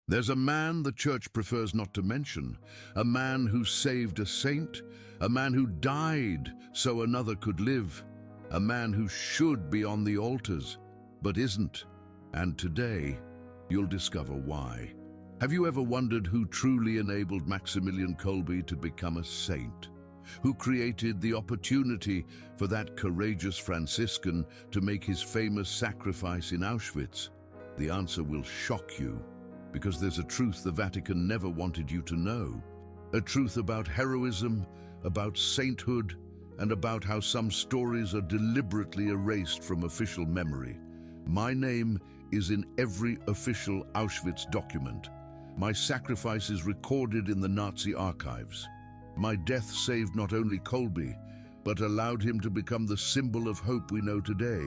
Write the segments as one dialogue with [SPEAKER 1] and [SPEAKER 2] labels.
[SPEAKER 1] There's a man the church prefers not to mention, a man who saved a saint, a man who died so another could live, a man who should be on the altars, but isn't. And today, you'll discover why. Have you ever wondered who truly enabled Maximilian Kolbe to become a saint? Who created the opportunity for that courageous Franciscan to make his famous sacrifice in Auschwitz? The answer will shock you, because there's a truth the Vatican never wanted you to know. A truth about heroism, about sainthood, and about how some stories are deliberately erased from official memory. My name is in every official Auschwitz document. My sacrifice is recorded in the Nazi archives. My death saved not only Kolbe, but allowed him to become the symbol of hope we know today.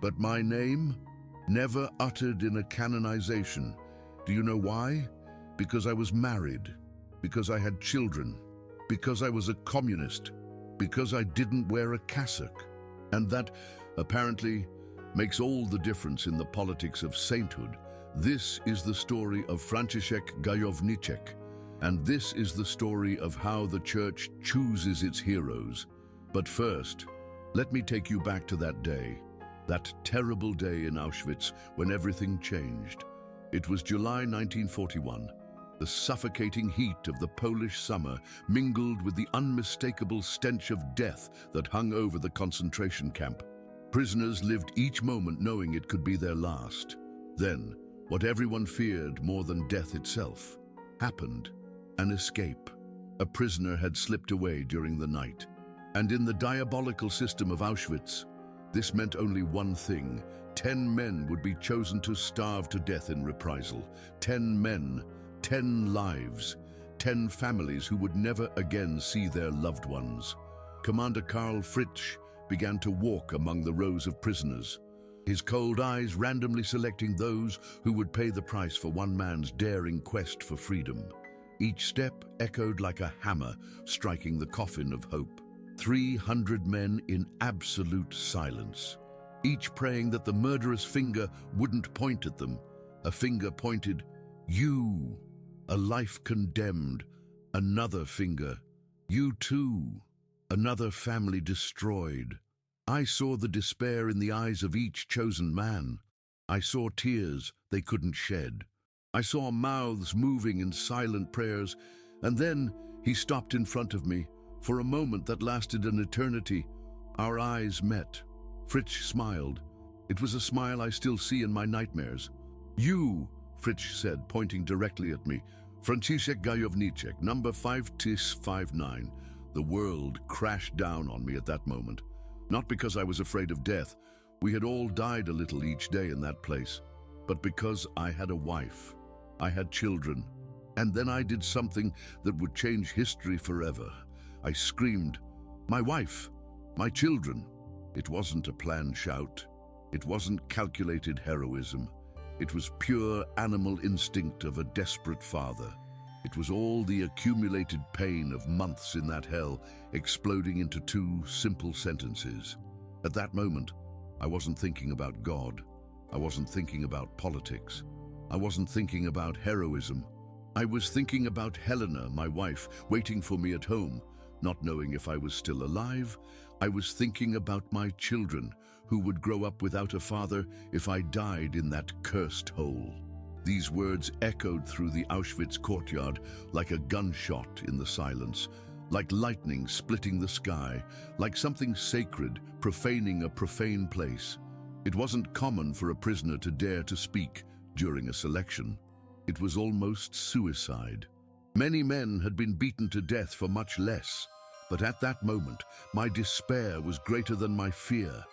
[SPEAKER 1] But my name, never uttered in a canonization. Do you know why? Because I was married, because I had children, because I was a communist, because I didn't wear a cassock. And that, apparently, makes all the difference in the politics of sainthood. This is the story of Franciszek Gajowniczek, and this is the story of how the Church chooses its heroes. But first, let me take you back to that day, that terrible day in Auschwitz when everything changed. It was July 1941. The suffocating heat of the Polish summer mingled with the unmistakable stench of death that hung over the concentration camp. Prisoners lived each moment knowing it could be their last. Then, what everyone feared more than death itself happened. An escape. A prisoner had slipped away during the night. And in the diabolical system of Auschwitz, this meant only one thing. 10 men would be chosen to starve to death in reprisal. 10 men, 10 lives, 10 families who would never again see their loved ones. Commander Karl Fritsch began to walk among the rows of prisoners, his cold eyes randomly selecting those who would pay the price for one man's daring quest for freedom. Each step echoed like a hammer striking the coffin of hope. 300 men in absolute silence, each praying that the murderous finger wouldn't point at them. A finger pointed, "You." A life condemned. Another finger, "You too." Another family destroyed. I saw the despair in the eyes of each chosen man. I saw tears they couldn't shed. I saw mouths moving in silent prayers, and then he stopped in front of me. For a moment that lasted an eternity, our eyes met. Fritsch smiled. It was a smile I still see in my nightmares. "You," Fritsch said, pointing directly at me. "Franciszek Gajowniczek, number 5659. The world crashed down on me at that moment. Not because I was afraid of death. We had all died a little each day in that place. But because I had a wife. I had children. And then I did something that would change history forever. I screamed, 'My wife! My children!' It wasn't a planned shout. It wasn't calculated heroism. It was pure animal instinct of a desperate father. It was all the accumulated pain of months in that hell exploding into 2 simple sentences. At that moment, I wasn't thinking about God. I wasn't thinking about politics. I wasn't thinking about heroism. I was thinking about Helena, my wife, waiting for me at home, not knowing if I was still alive. I was thinking about my children, who would grow up without a father if I died in that cursed hole. These words echoed through the Auschwitz courtyard like a gunshot in the silence, like lightning splitting the sky, like something sacred profaning a profane place. It wasn't common for a prisoner to dare to speak during a selection. It was almost suicide. Many men had been beaten to death for much less, but at that moment, my despair was greater than my fear.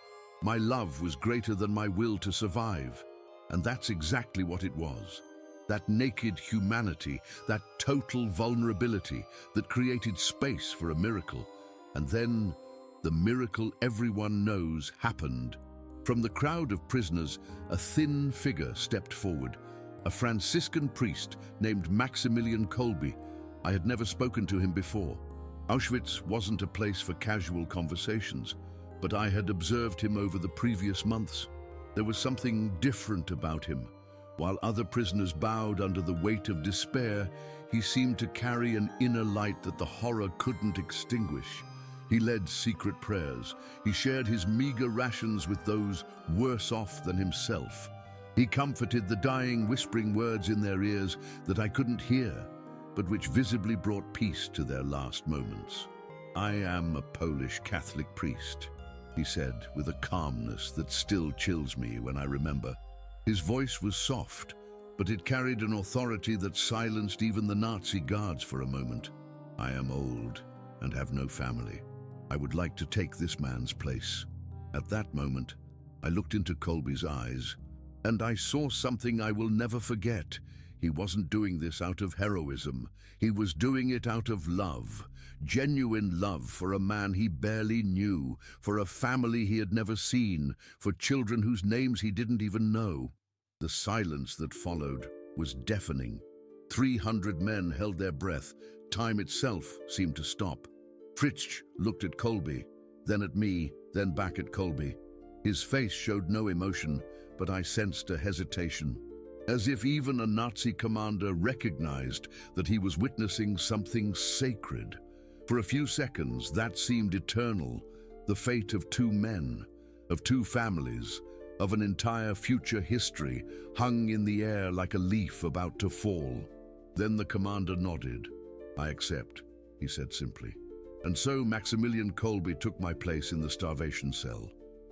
[SPEAKER 1] My love was greater than my will to survive. And that's exactly what it was. That naked humanity, that total vulnerability that created space for a miracle. And then, the miracle everyone knows happened. From the crowd of prisoners, a thin figure stepped forward. A Franciscan priest named Maximilian Kolbe. I had never spoken to him before. Auschwitz wasn't a place for casual conversations, but I had observed him over the previous months. There was something different about him. While other prisoners bowed under the weight of despair, he seemed to carry an inner light that the horror couldn't extinguish. He led secret prayers. He shared his meager rations with those worse off than himself. He comforted the dying, whispering words in their ears that I couldn't hear, but which visibly brought peace to their last moments. "I am a Polish Catholic priest," he said with a calmness that still chills me when I remember. His voice was soft, but it carried an authority that silenced even the Nazi guards for a moment. "I am old and have no family. I would like to take this man's place." At that moment, I looked into Kolbe's eyes, and I saw something I will never forget. He wasn't doing this out of heroism. He was doing it out of love. Genuine love for a man he barely knew, for a family he had never seen, for children whose names he didn't even know. The silence that followed was deafening. 300 men held their breath. Time itself seemed to stop. Fritsch looked at Kolbe, then at me, then back at Kolbe. His face showed no emotion, but I sensed a hesitation, as if even a Nazi commander recognized that he was witnessing something sacred. For a few seconds, that seemed eternal, the fate of two men, of two families, of an entire future history hung in the air like a leaf about to fall. Then the commander nodded. "I accept," he said simply. And so Maximilian Kolbe took my place in the starvation cell,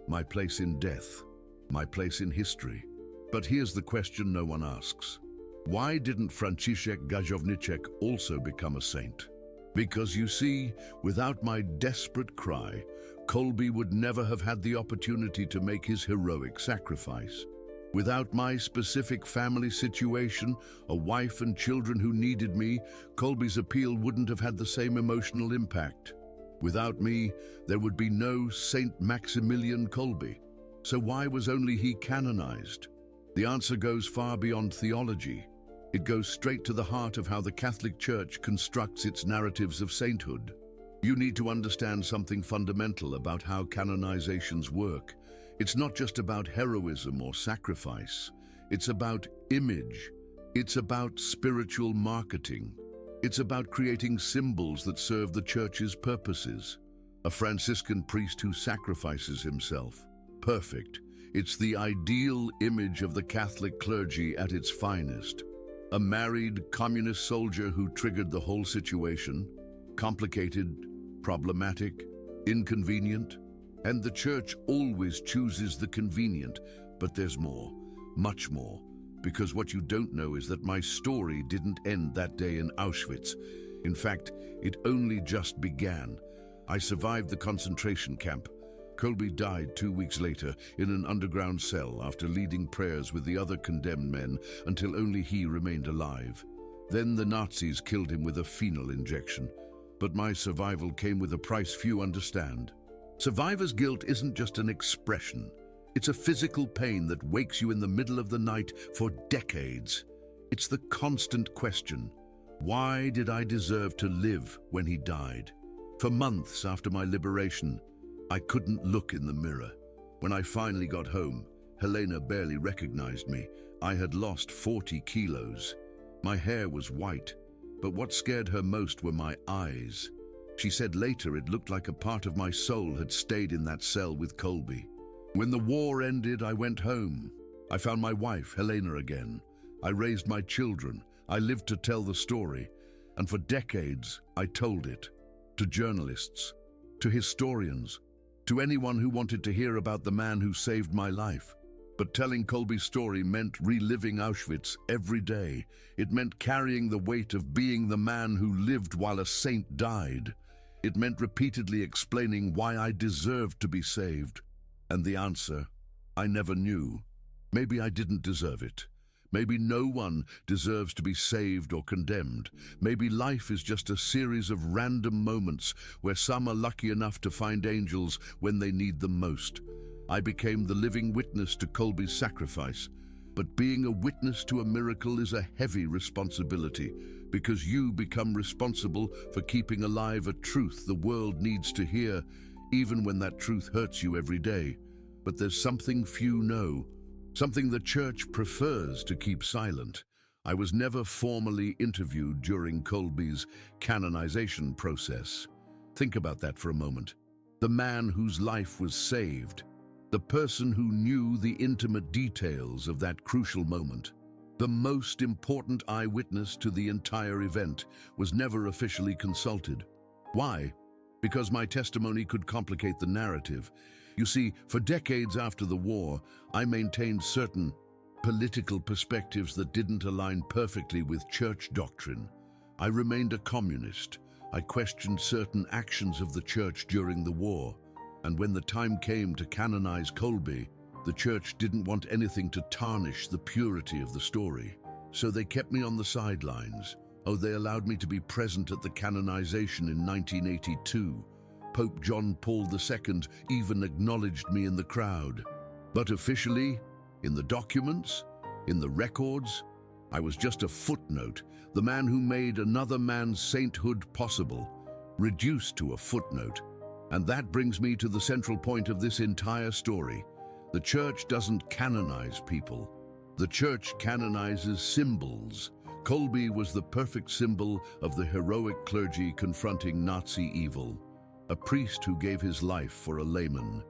[SPEAKER 1] my place in death, my place in history. But here's the question no one asks. Why didn't Franciszek Gajowniczek also become a saint? Because you see, without my desperate cry, Kolbe would never have had the opportunity to make his heroic sacrifice. Without my specific family situation, a wife and children who needed me, Kolbe's appeal wouldn't have had the same emotional impact. Without me, there would be no Saint Maximilian Kolbe. So why was only he canonized? The answer goes far beyond theology. It goes straight to the heart of how the Catholic Church constructs its narratives of sainthood. You need to understand something fundamental about how canonizations work. It's not just about heroism or sacrifice. It's about image. It's about spiritual marketing. It's about creating symbols that serve the Church's purposes. A Franciscan priest who sacrifices himself. Perfect. It's the ideal image of the Catholic clergy at its finest. A married communist soldier who triggered the whole situation. Complicated, problematic, inconvenient. And the Church always chooses the convenient, but there's more, much more, because what you don't know is that my story didn't end that day in Auschwitz. In fact, it only just began. I survived the concentration camp. Kolbe died 2 weeks later in an underground cell after leading prayers with the other condemned men until only he remained alive. Then the Nazis killed him with a phenol injection. But my survival came with a price few understand. Survivor's guilt isn't just an expression. It's a physical pain that wakes you in the middle of the night for decades. It's the constant question. Why did I deserve to live when he died? For months after my liberation, I couldn't look in the mirror. When I finally got home, Helena barely recognized me. I had lost 40 kilos. My hair was white, but what scared her most were my eyes. She said later it looked like a part of my soul had stayed in that cell with Kolbe. When the war ended, I went home. I found my wife, Helena, again. I raised my children. I lived to tell the story. And for decades, I told it. To journalists, to historians, to anyone who wanted to hear about the man who saved my life. But telling Kolbe's story meant reliving Auschwitz every day. It meant carrying the weight of being the man who lived while a saint died. It meant repeatedly explaining why I deserved to be saved. And the answer, I never knew. Maybe I didn't deserve it. Maybe no one deserves to be saved or condemned. Maybe life is just a series of random moments where some are lucky enough to find angels when they need them most. I became the living witness to Kolbe's sacrifice. But being a witness to a miracle is a heavy responsibility, because you become responsible for keeping alive a truth the world needs to hear, even when that truth hurts you every day. But there's something few know, something the Church prefers to keep silent. I was never formally interviewed during Kolbe's canonization process. Think about that for a moment. The man whose life was saved, the person who knew the intimate details of that crucial moment, the most important eyewitness to the entire event, was never officially consulted. Why? Because my testimony could complicate the narrative. You see, for decades after the war, I maintained certain political perspectives that didn't align perfectly with church doctrine. I remained a communist. I questioned certain actions of the church during the war. And when the time came to canonize Kolbe, the church didn't want anything to tarnish the purity of the story. So they kept me on the sidelines. Oh, they allowed me to be present at the canonization in 1982. Pope John Paul II even acknowledged me in the crowd. But officially, in the documents, in the records, I was just a footnote, the man who made another man's sainthood possible, reduced to a footnote. And that brings me to the central point of this entire story. The church doesn't canonize people. The church canonizes symbols. Kolbe was the perfect symbol of the heroic clergy confronting Nazi evil, a priest who gave his life for a layman.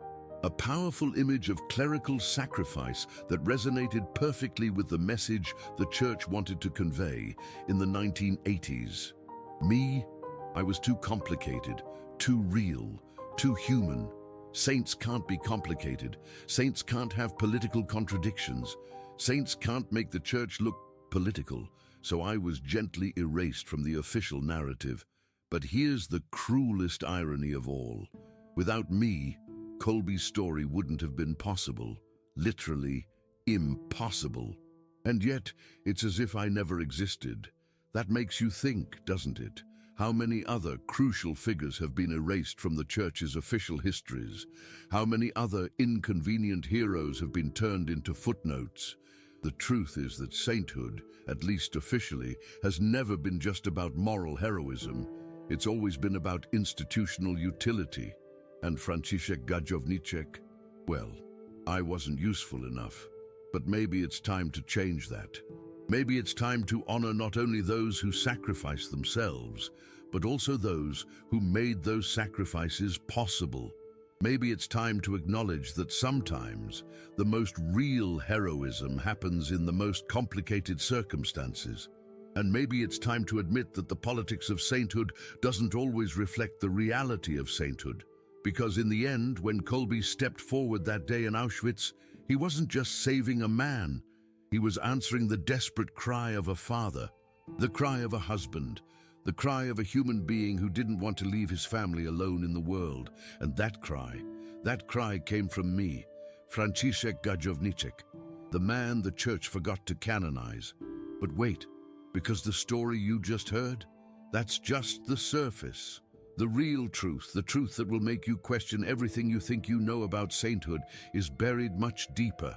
[SPEAKER 1] A powerful image of clerical sacrifice that resonated perfectly with the message the church wanted to convey in the 1980s. Me, I was too complicated, too real, too human. Saints can't be complicated. Saints can't have political contradictions. Saints can't make the church look political. So I was gently erased from the official narrative. But here's the cruelest irony of all. Without me, Kolbe's story wouldn't have been possible. Literally impossible. And yet, it's as if I never existed. That makes you think, doesn't it? How many other crucial figures have been erased from the church's official histories? How many other inconvenient heroes have been turned into footnotes? The truth is that sainthood, at least officially, has never been just about moral heroism. It's always been about institutional utility. And Franciszek Gajowniczek, well, I wasn't useful enough. But maybe it's time to change that. Maybe it's time to honor not only those who sacrifice themselves, but also those who made those sacrifices possible. Maybe it's time to acknowledge that sometimes the most real heroism happens in the most complicated circumstances. And maybe it's time to admit that the politics of sainthood doesn't always reflect the reality of sainthood. Because in the end, when Kolbe stepped forward that day in Auschwitz, he wasn't just saving a man. He was answering the desperate cry of a father, the cry of a husband, the cry of a human being who didn't want to leave his family alone in the world. And that cry came from me, Franciszek Gajowniczek, the man the church forgot to canonize. But wait, because the story you just heard, that's just the surface. The real truth, the truth that will make you question everything you think you know about sainthood, is buried much deeper,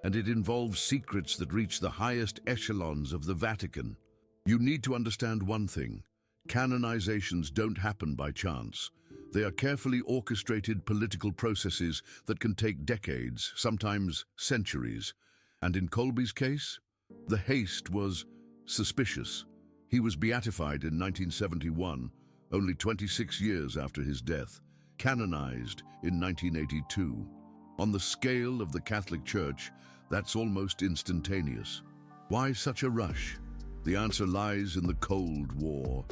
[SPEAKER 1] and it involves secrets that reach the highest echelons of the Vatican. You need to understand one thing. Canonizations don't happen by chance. They are carefully orchestrated political processes that can take decades, sometimes centuries. And in Kolbe's case, the haste was suspicious. He was beatified in 1971, only 26 years after his death, canonized in 1982. On the scale of the Catholic Church, that's almost instantaneous. Why such a rush? The answer lies in the Cold War.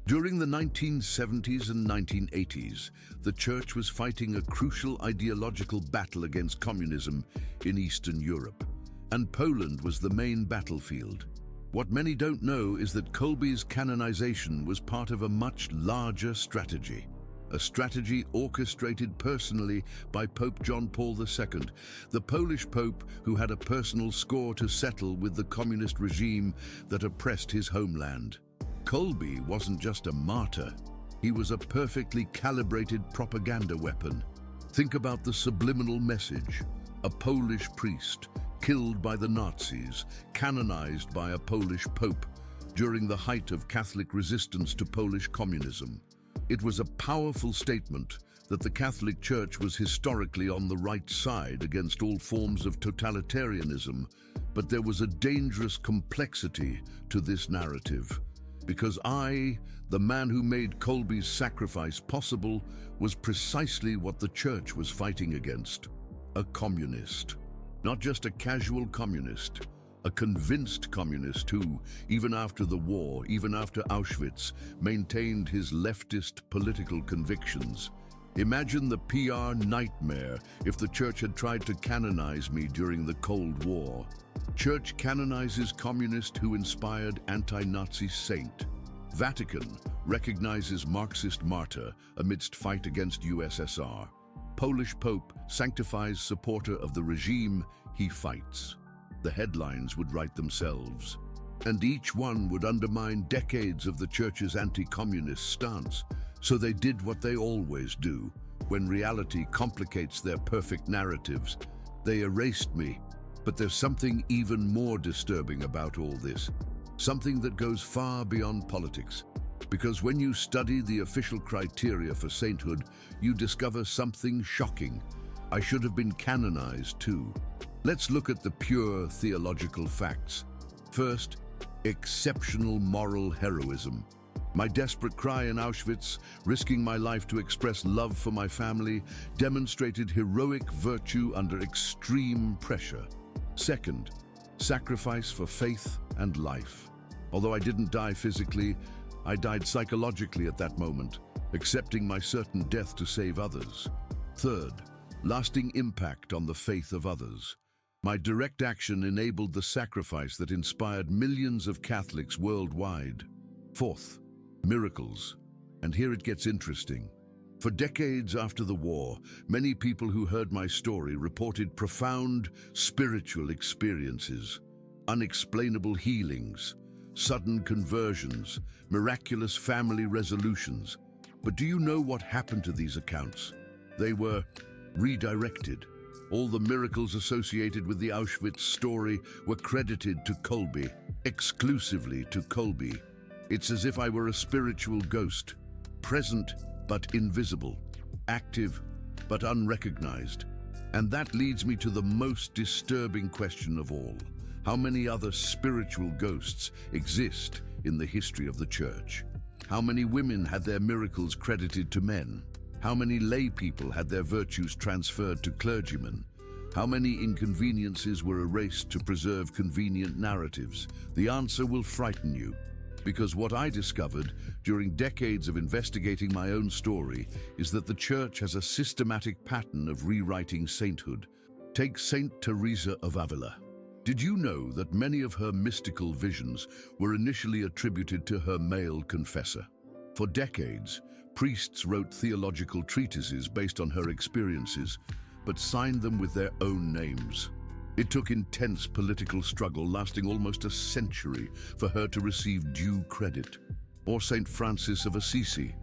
[SPEAKER 1] During the 1970s and 1980s, the Church was fighting a crucial ideological battle against communism in Eastern Europe, and Poland was the main battlefield. What many don't know is that Kolbe's canonization was part of a much larger strategy. A strategy orchestrated personally by Pope John Paul II, the Polish Pope who had a personal score to settle with the communist regime that oppressed his homeland. Kolbe wasn't just a martyr, he was a perfectly calibrated propaganda weapon. Think about the subliminal message: a Polish priest killed by the Nazis, canonized by a Polish pope during the height of Catholic resistance to Polish communism. It was a powerful statement, that the Catholic Church was historically on the right side against all forms of totalitarianism, but there was a dangerous complexity to this narrative. Because I, the man who made Kolbe's sacrifice possible, was precisely what the Church was fighting against. A communist. Not just a casual communist. A convinced communist who, even after the war, even after Auschwitz, maintained his leftist political convictions. Imagine the PR nightmare if the Church had tried to canonize me during the Cold War. Church canonizes communist who inspired anti-Nazi saint. Vatican recognizes Marxist martyr amidst fight against USSR. Polish Pope sanctifies supporter of the regime he fights. The headlines would write themselves. And each one would undermine decades of the Church's anti-communist stance. So they did what they always do. When reality complicates their perfect narratives, they erased me. But there's something even more disturbing about all this. Something that goes far beyond politics. Because when you study the official criteria for sainthood, you discover something shocking. I should have been canonized too. Let's look at the pure theological facts. First, exceptional moral heroism. My desperate cry in Auschwitz, risking my life to express love for my family, demonstrated heroic virtue under extreme pressure. Second, sacrifice for faith and life. Although I didn't die physically, I died psychologically at that moment, accepting my certain death to save others. Third, lasting impact on the faith of others. My direct action enabled the sacrifice that inspired millions of Catholics worldwide. Fourth, miracles. And here it gets interesting. For decades after the war, many people who heard my story reported profound spiritual experiences, unexplainable healings, sudden conversions, miraculous family resolutions. But do you know what happened to these accounts? They were redirected. All the miracles associated with the Auschwitz story were credited to Kolbe, exclusively to Kolbe. It's as if I were a spiritual ghost, present but invisible, active but unrecognized. And that leads me to the most disturbing question of all. How many other spiritual ghosts exist in the history of the Church? How many women had their miracles credited to men? How many lay people had their virtues transferred to clergymen? How many inconveniences were erased to preserve convenient narratives? The answer will frighten you. Because what I discovered during decades of investigating my own story is that the Church has a systematic pattern of rewriting sainthood. Take Saint Teresa of Avila. Did you know that many of her mystical visions were initially attributed to her male confessor? For decades, priests wrote theological treatises based on her experiences, but signed them with their own names. It took intense political struggle lasting almost a century for her to receive due credit. Or Saint Francis of Assisi.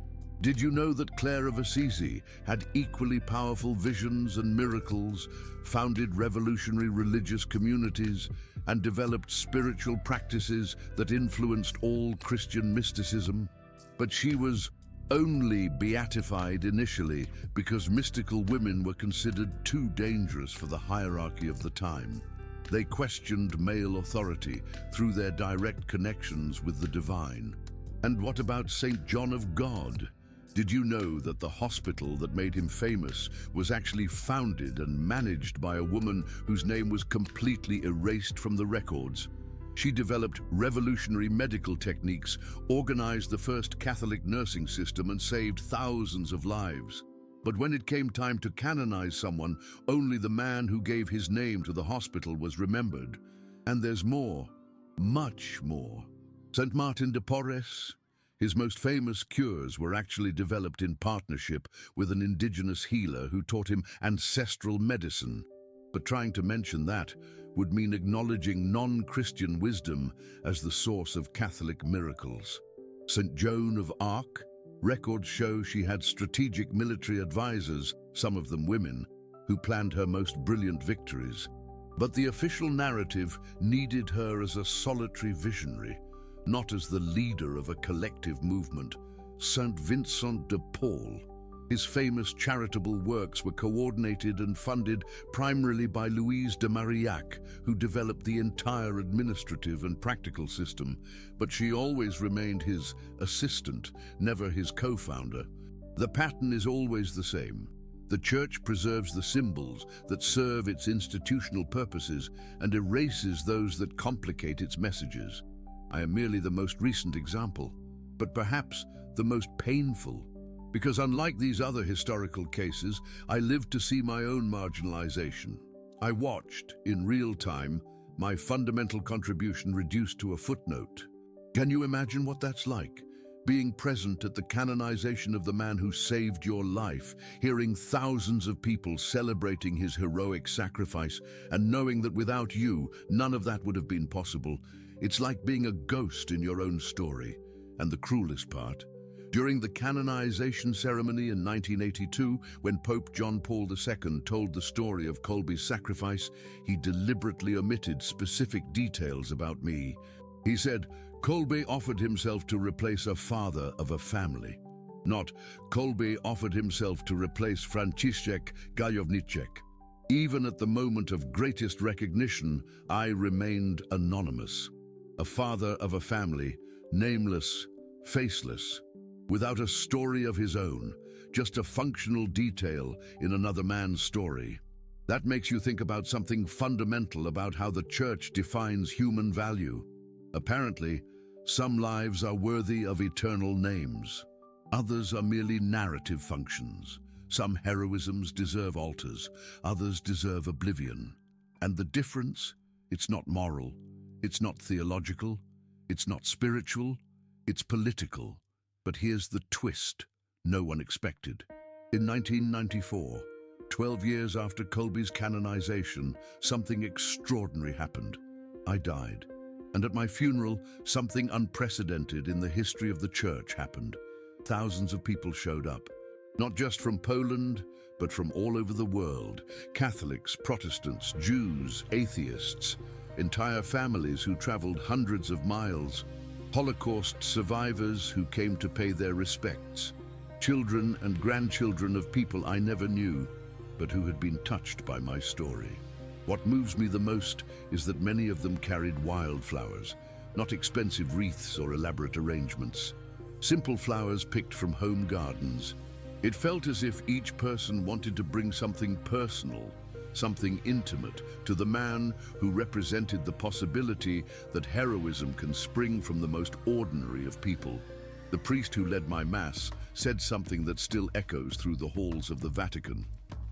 [SPEAKER 1] Did you know that Clare of Assisi had equally powerful visions and miracles, founded revolutionary religious communities, and developed spiritual practices that influenced all Christian mysticism? But she was only beatified initially because mystical women were considered too dangerous for the hierarchy of the time. They questioned male authority through their direct connections with the divine. And what about Saint John of God? Did you know that the hospital that made him famous was actually founded and managed by a woman whose name was completely erased from the records? She developed revolutionary medical techniques, organized the first Catholic nursing system, and saved thousands of lives. But when it came time to canonize someone, only the man who gave his name to the hospital was remembered. And there's more, much more. St. Martin de Porres. His most famous cures were actually developed in partnership with an indigenous healer who taught him ancestral medicine. But trying to mention that would mean acknowledging non-Christian wisdom as the source of Catholic miracles. St. Joan of Arc. Records show she had strategic military advisors, some of them women, who planned her most brilliant victories. But the official narrative needed her as a solitary visionary, not as the leader of a collective movement. Saint Vincent de Paul. His famous charitable works were coordinated and funded primarily by Louise de Marillac, who developed the entire administrative and practical system, but she always remained his assistant, never his co-founder. The pattern is always the same. The Church preserves the symbols that serve its institutional purposes and erases those that complicate its messages. I am merely the most recent example, but perhaps the most painful. Because unlike these other historical cases, I lived to see my own marginalization. I watched, in real time, my fundamental contribution reduced to a footnote. Can you imagine what that's like? Being present at the canonization of the man who saved your life, hearing thousands of people celebrating his heroic sacrifice, and knowing that without you, none of that would have been possible. It's like being a ghost in your own story. And the cruelest part, during the canonization ceremony in 1982, when Pope John Paul II told the story of Kolbe's sacrifice, he deliberately omitted specific details about me. He said, Kolbe offered himself to replace a father of a family. Not, Kolbe offered himself to replace Franciszek Gajowniczek. Even at the moment of greatest recognition, I remained anonymous. A father of a family, nameless, faceless, without a story of his own, just a functional detail in another man's story. That makes you think about something fundamental about how the Church defines human value. Apparently, some lives are worthy of eternal names. Others are merely narrative functions. Some heroisms deserve altars, others deserve oblivion. And the difference? It's not moral, it's not theological, it's not spiritual, it's political. But here's the twist no one expected. In 1994, 12 years after Kolbe's canonization, something extraordinary happened. I died. And at my funeral, something unprecedented in the history of the Church happened. Thousands of people showed up, not just from Poland, but from all over the world. Catholics, Protestants, Jews, atheists, entire families who traveled hundreds of miles. Holocaust survivors who came to pay their respects, children and grandchildren of people I never knew, but who had been touched by my story. What moves me the most is that many of them carried wildflowers, not expensive wreaths or elaborate arrangements. Simple flowers picked from home gardens. It felt as if each person wanted to bring something personal, something intimate, to the man who represented the possibility that heroism can spring from the most ordinary of people. The priest who led my mass said something that still echoes through the halls of the Vatican.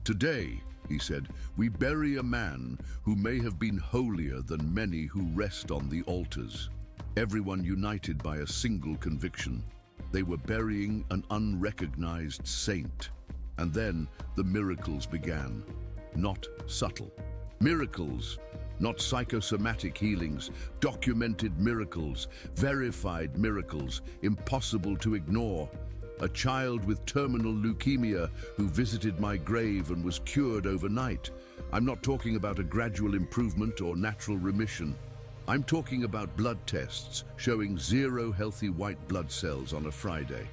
[SPEAKER 1] Today, he said, we bury a man who may have been holier than many who rest on the altars. Everyone united by a single conviction. They were burying an unrecognized saint. And then the miracles began. Not subtle. Miracles, not psychosomatic healings, documented miracles, verified miracles, impossible to ignore. A child with terminal leukemia who visited my grave and was cured overnight. I'm not talking about a gradual improvement or natural remission. I'm talking about blood tests showing 0 healthy white blood cells on a Friday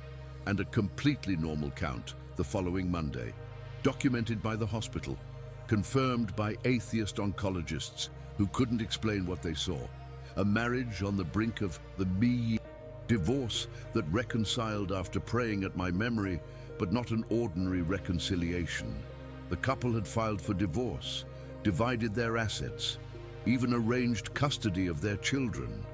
[SPEAKER 1] and a completely normal count the following Monday. Documented by the hospital. Confirmed by atheist oncologists who couldn't explain what they saw. A marriage on the brink of the divorce that reconciled after praying at my memory, but not an ordinary reconciliation. The couple had filed for divorce, divided their assets, even arranged custody of their children.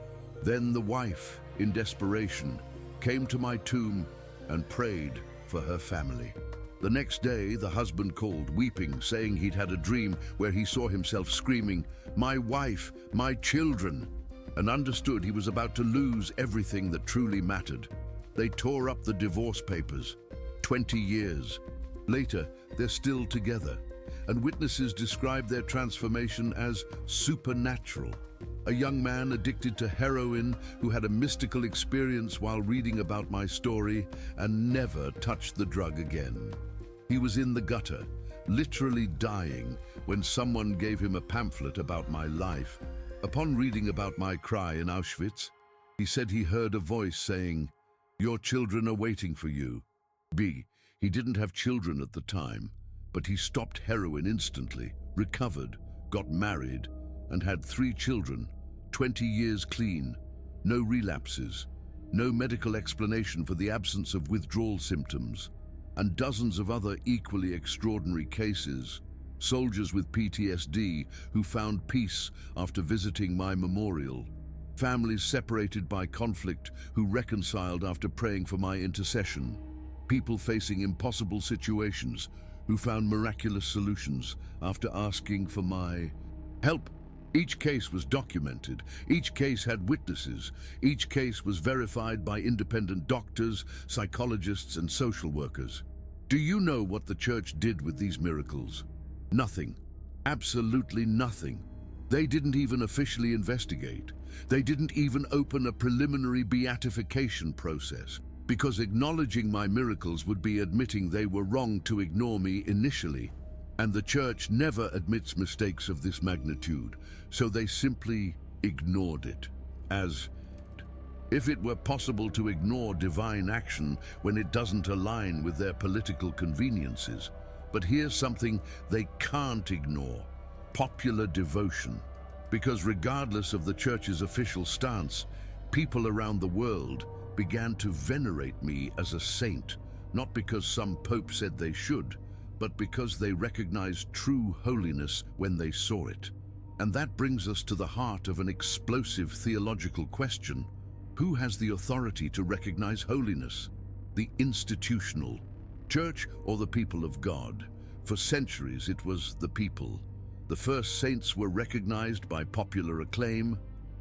[SPEAKER 1] Then the wife, in desperation, came to my tomb and prayed for her family. The next day, the husband called, weeping, saying he'd had a dream where he saw himself screaming, "My wife, my children," and understood he was about to lose everything that truly mattered. They tore up the divorce papers. 20 years. Later, they're still together, and witnesses describe their transformation as supernatural. A young man addicted to heroin who had a mystical experience while reading about my story and never touched the drug again. He was in the gutter, literally dying, when someone gave him a pamphlet about my life. Upon reading about my cry in Auschwitz, he said he heard a voice saying, "Your children are waiting for you." He He didn't have children at the time, but he stopped heroin instantly, recovered, got married, and had 3 children, 20 years clean, no relapses, no medical explanation for the absence of withdrawal symptoms, and dozens of other equally extraordinary cases. Soldiers with PTSD who found peace after visiting my memorial. Families separated by conflict who reconciled after praying for my intercession. People facing impossible situations who found miraculous solutions after asking for my help. Each case was documented, each case had witnesses, each case was verified by independent doctors, psychologists, and social workers. Do you know what the church did with these miracles? Nothing. Absolutely nothing. They didn't even officially investigate. They didn't even open a preliminary beatification process, because acknowledging my miracles would be admitting they were wrong to ignore me initially. And the church never admits mistakes of this magnitude, so they simply ignored it. As if it were possible to ignore divine action when it doesn't align with their political conveniences. But here's something they can't ignore: popular devotion. Because regardless of the church's official stance, people around the world began to venerate me as a saint, not because some pope said they should, but because they recognized true holiness when they saw it. And that brings us to the heart of an explosive theological question. Who has the authority to recognize holiness? The institutional church or the people of God? For centuries it was the people. The first saints were recognized by popular acclaim.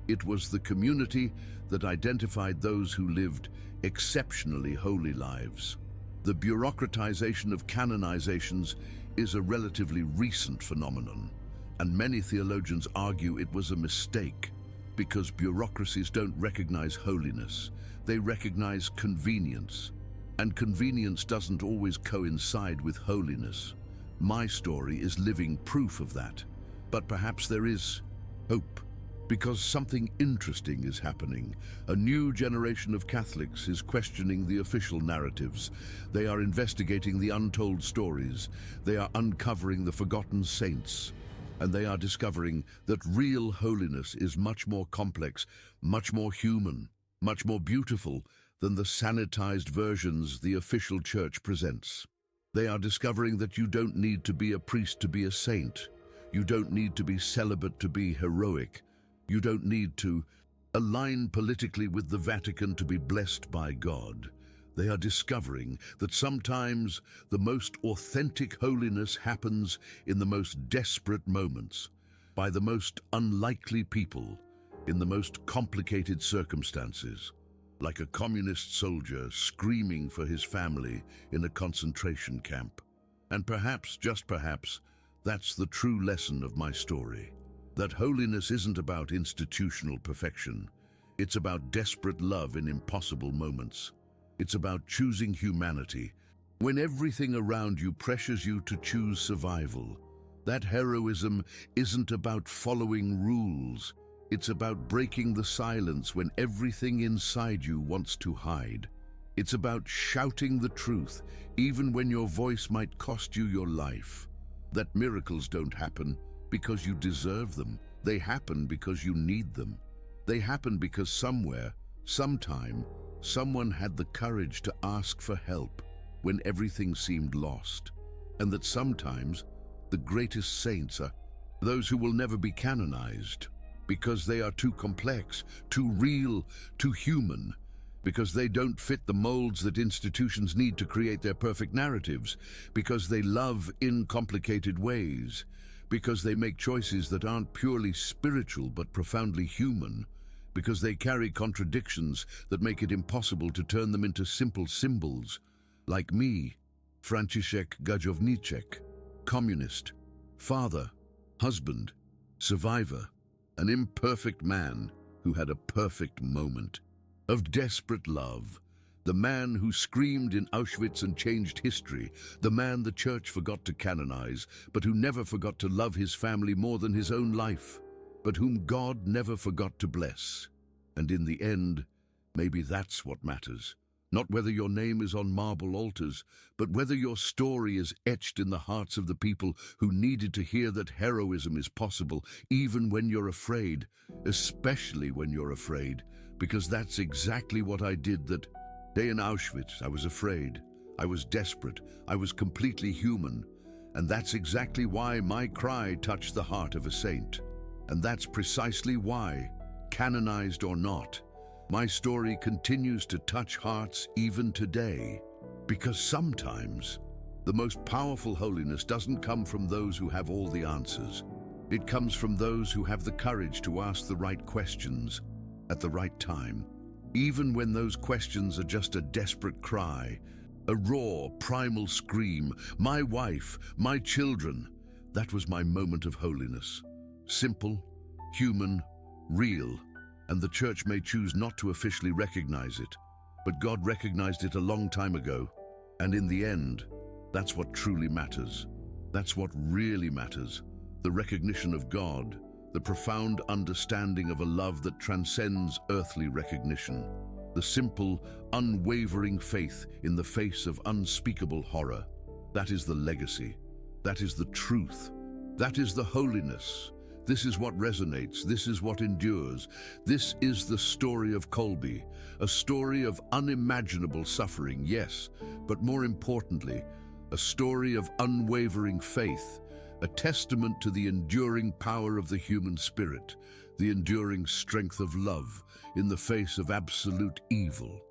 [SPEAKER 1] It was the community that identified those who lived exceptionally holy lives. The bureaucratization of canonizations is a relatively recent phenomenon, and many theologians argue it was a mistake, because bureaucracies don't recognize holiness, they recognize convenience, and convenience doesn't always coincide with holiness. My story is living proof of that, but perhaps there is hope. Because something interesting is happening. A new generation of Catholics is questioning the official narratives. They are investigating the untold stories. They are uncovering the forgotten saints. And they are discovering that real holiness is much more complex, much more human, much more beautiful than the sanitized versions the official church presents. They are discovering that you don't need to be a priest to be a saint. You don't need to be celibate to be heroic. You don't need to align politically with the Vatican to be blessed by God. They are discovering that sometimes the most authentic holiness happens in the most desperate moments, by the most unlikely people, in the most complicated circumstances, like a communist soldier screaming for his family in a concentration camp. And perhaps, just perhaps, that's the true lesson of my story. That holiness isn't about institutional perfection. It's about desperate love in impossible moments. It's about choosing humanity when everything around you pressures you to choose survival. That heroism isn't about following rules. It's about breaking the silence when everything inside you wants to hide. It's about shouting the truth, even when your voice might cost you your life. That miracles don't happen because you deserve them. They happen because you need them. They happen because somewhere, sometime, someone had the courage to ask for help when everything seemed lost. And that sometimes the greatest saints are those who will never be canonized, because they are too complex, too real, too human, because they don't fit the molds that institutions need to create their perfect narratives, because they love in complicated ways, because they make choices that aren't purely spiritual but profoundly human, because they carry contradictions that make it impossible to turn them into simple symbols. Like me, Franciszek Gajowniczek, communist, father, husband, survivor, an imperfect man who had a perfect moment of desperate love. The man who screamed in Auschwitz and changed history. The man the church forgot to canonize, but who never forgot to love his family more than his own life, but whom God never forgot to bless. And in the end, maybe that's what matters. Not whether your name is on marble altars, but whether your story is etched in the hearts of the people who needed to hear that heroism is possible, even when you're afraid, especially when you're afraid, because that's exactly what I did that day in Auschwitz. I was afraid. I was desperate. I was completely human. And that's exactly why my cry touched the heart of a saint. And that's precisely why, canonized or not, my story continues to touch hearts even today. Because sometimes, the most powerful holiness doesn't come from those who have all the answers. It comes from those who have the courage to ask the right questions at the right time. Even when those questions are just a desperate cry, a raw, primal scream, my wife, my children. That was my moment of holiness. Simple, human, real. And the church may choose not to officially recognize it, but God recognized it a long time ago. And in the end, that's what truly matters. That's what really matters. The recognition of God, the profound understanding of a love that transcends earthly recognition. The simple, unwavering faith in the face of unspeakable horror. That is the legacy. That is the truth. That is the holiness. This is what resonates. This is what endures. This is the story of Kolbe, a story of unimaginable suffering, yes, but more importantly, a story of unwavering faith, a testament to the enduring power of the human spirit, the enduring strength of love in the face of absolute evil.